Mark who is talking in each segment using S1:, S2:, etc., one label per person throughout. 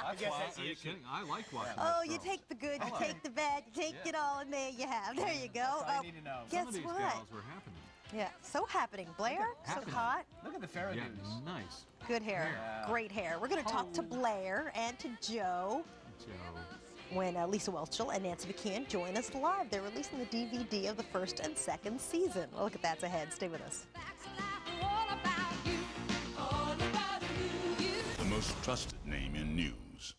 S1: Are you kidding? I like watching
S2: Oh,
S1: this
S2: you
S1: girl.
S2: take the good, you take the bad, you take it all, and there you have. There you go.
S3: That's all you need to know.
S2: Guess
S1: Some of these
S2: what?
S1: gals were happening.
S2: Yeah, so happening. Blair, so
S1: Happening.
S2: hot.
S3: Look at the Farrah
S1: Yeah,
S3: dudes.
S1: nice.
S2: Good hair,
S3: Yeah.
S2: great hair. We're going to talk to Blair and to Joe
S1: Joe.
S2: when Lisa Whelchel and Nancy McKeon join us live. They're releasing the DVD of the first and second season. Well, look at that's ahead. Stay with us.
S4: The most trusted name in news.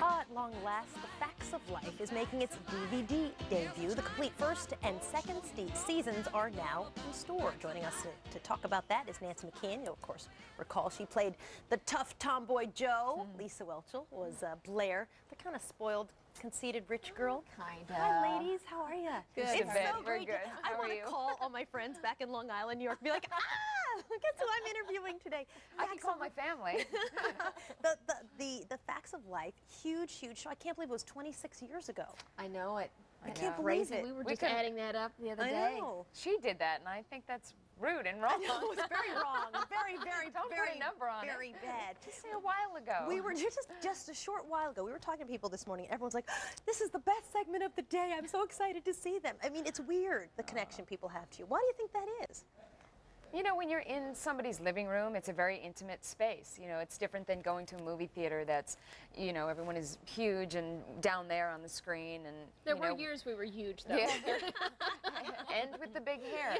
S2: At long last, The Facts of Life is making its DVD debut. The complete first and second seasons are now in store. Joining us to talk about that is Nancy McKeon. You'll, of course, recall she played the tough tomboy Joe. Lisa Whelchel was Blair, the kind of spoiled, conceited rich girl.
S5: Kinda.
S2: Hi, ladies. How are you?
S5: Good.
S2: It's
S5: Good.
S2: so great.
S5: We're good.
S2: I
S5: How are
S2: want to
S5: you?
S2: call all my friends back in Long Island, New York, and be like, guess who I'm interviewing today?
S5: I can call my family.
S2: The Facts of Life, huge show. I can't believe it was 26 years ago.
S5: I know it.
S2: I can't believe it.
S5: We were
S6: We
S5: just
S6: couldn't-
S5: adding that up the other
S2: I
S5: day.
S2: know.
S6: She did that, and I think that's rude and wrong.
S2: No, it was very wrong. Very,
S6: Don't put
S2: very,
S6: a number on
S2: very
S6: it.
S2: bad.
S6: Just say a while ago.
S2: We were just a short while ago. We were talking to people this morning. Everyone's like, "This is the best segment of the day. I'm so excited to see them." I mean, it's weird the connection people have to you. Why do you think that is?
S6: You know, when you're in somebody's living room, it's a very intimate space. You know, it's different than going to a movie theater that's, you know, everyone is huge and down there on the screen. And
S5: There
S6: you
S5: were
S6: know,
S5: years we were huge, though.
S6: Yeah. And with the big hair.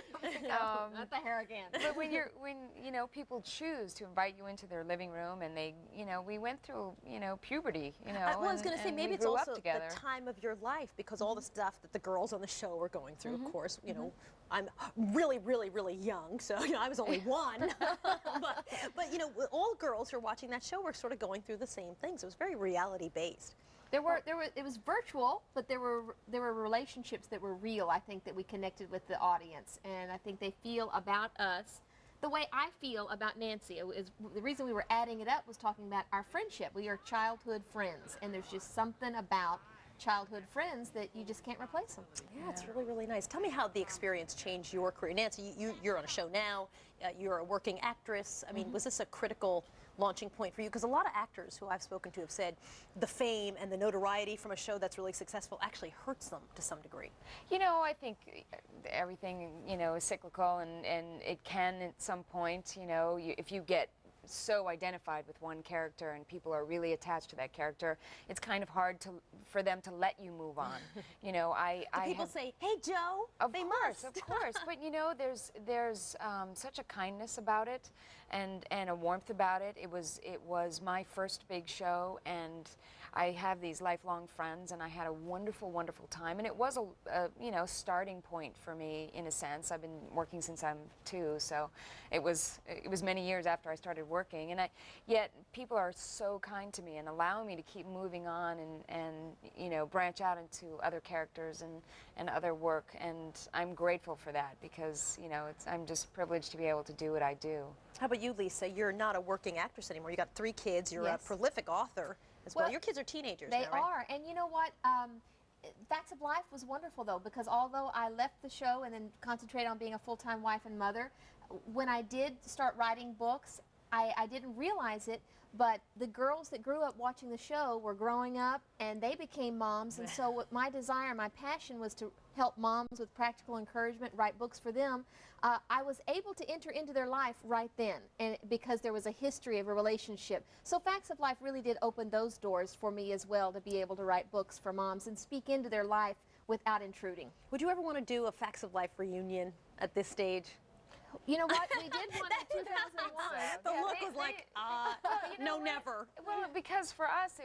S5: Not the hair again.
S6: But when you know, people choose to invite you into their living room, and they, you know, we went through, you know, puberty, you know.
S2: Well, I was going to say,
S6: and
S2: maybe
S6: we
S2: it's
S6: grew up
S2: also
S6: together.
S2: the time of your life, because all the stuff that the girls on the show were going through, of course, you know, I'm really, really, really young, so, you know, I was only one. but, you know, all girls who are watching that show were sort of going through the same things. It was very reality-based.
S5: It was virtual, but there were relationships that were real. I think that we connected with the audience, and I think they feel about us the way I feel about Nancy. The reason we were adding it up was talking about our friendship. We are childhood friends, and there's just something about childhood friends that you just can't replace them.
S2: Yeah, it's really, really nice. Tell me how the experience changed your career. Nancy, you're on a show now. You're a working actress. I mean, was this a critical launching point for you? Because a lot of actors who I've spoken to have said the fame and the notoriety from a show that's really successful actually hurts them to some degree.
S6: You know, I think everything, you know, is cyclical, and it can at some point, you know, if you get so identified with one character and people are really attached to that character, it's kind of hard for them to let you move on. You know,
S2: People say, "Hey, Joe."
S6: Of
S2: they
S6: course,
S2: must.
S6: of course. But you know, there's such a kindness about it, and a warmth about it. It was my first big show, and I have these lifelong friends, and I had a wonderful, wonderful time. And it was a you know, starting point for me in a sense. I've been working since I'm 2, so it was many years after I started working, and yet people are so kind to me and allow me to keep moving on and you know, branch out into other characters and other work, and I'm grateful for that, because you know, I'm just privileged to be able to do what I do.
S2: How about you, Lisa? You're not a working actress anymore. You got 3 kids. You're
S5: Yes.
S2: a prolific author as well.
S5: Well,
S2: Your kids are teenagers
S5: They
S2: now, right?
S5: are, and you know what? Facts of Life was wonderful, though, because although I left the show and then concentrated on being a full-time wife and mother, when I did start writing books, I didn't realize it, but the girls that grew up watching the show were growing up, and they became moms, and so what my desire, my passion was to help moms with practical encouragement, write books for them. I was able to enter into their life right then, and because there was a history of a relationship. So Facts of Life really did open those doors for me as well, to be able to write books for moms and speak into their life without intruding.
S2: Would you ever want to do a Facts of Life reunion at this stage?
S5: You know what? We did one in 2001.
S2: The
S6: Yeah,
S2: look
S6: they-
S2: was like,
S6: you
S2: no,
S6: know what?
S2: never.
S6: Well, because for us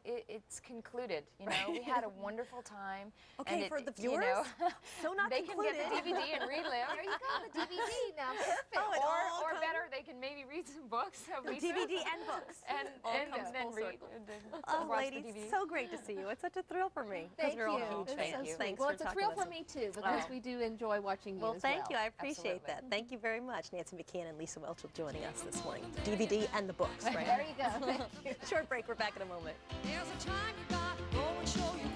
S6: it's concluded. You know, we had a wonderful time.
S2: Okay,
S6: and
S2: for the
S6: you
S2: viewers,
S6: know,
S2: so not
S6: they
S2: concluded.
S6: can get the DVD and relive.
S5: There you go, the DVD now. Perfect.
S2: Oh, it all
S6: or
S2: comes-
S6: better, they can maybe read some books of Lisa.
S2: DVD and books.
S6: And
S2: comes
S6: then
S2: full
S6: read.
S2: circle.
S6: Watch
S2: Oh, ladies,
S6: the DVD.
S2: so great to see you. It's such a thrill for me. 'cause
S5: Thank
S2: we're all
S5: you.
S2: huge
S5: That's
S2: fans.
S5: so sweet.
S2: Thanks
S5: Well,
S2: for
S5: it's a
S2: talking
S5: thrill
S2: with
S5: for
S2: us.
S5: me, too, because we do enjoy watching you
S2: Well,
S5: as
S2: thank
S5: well.
S2: you. I appreciate
S6: Absolutely.
S2: that. Thank you very much. Nancy McKeon and Lisa Whelchel joining us this morning. DVD and the books, right?
S5: There you go. Thank you.
S2: Short break. We're back in a moment.
S7: There's a time you gotta go and show your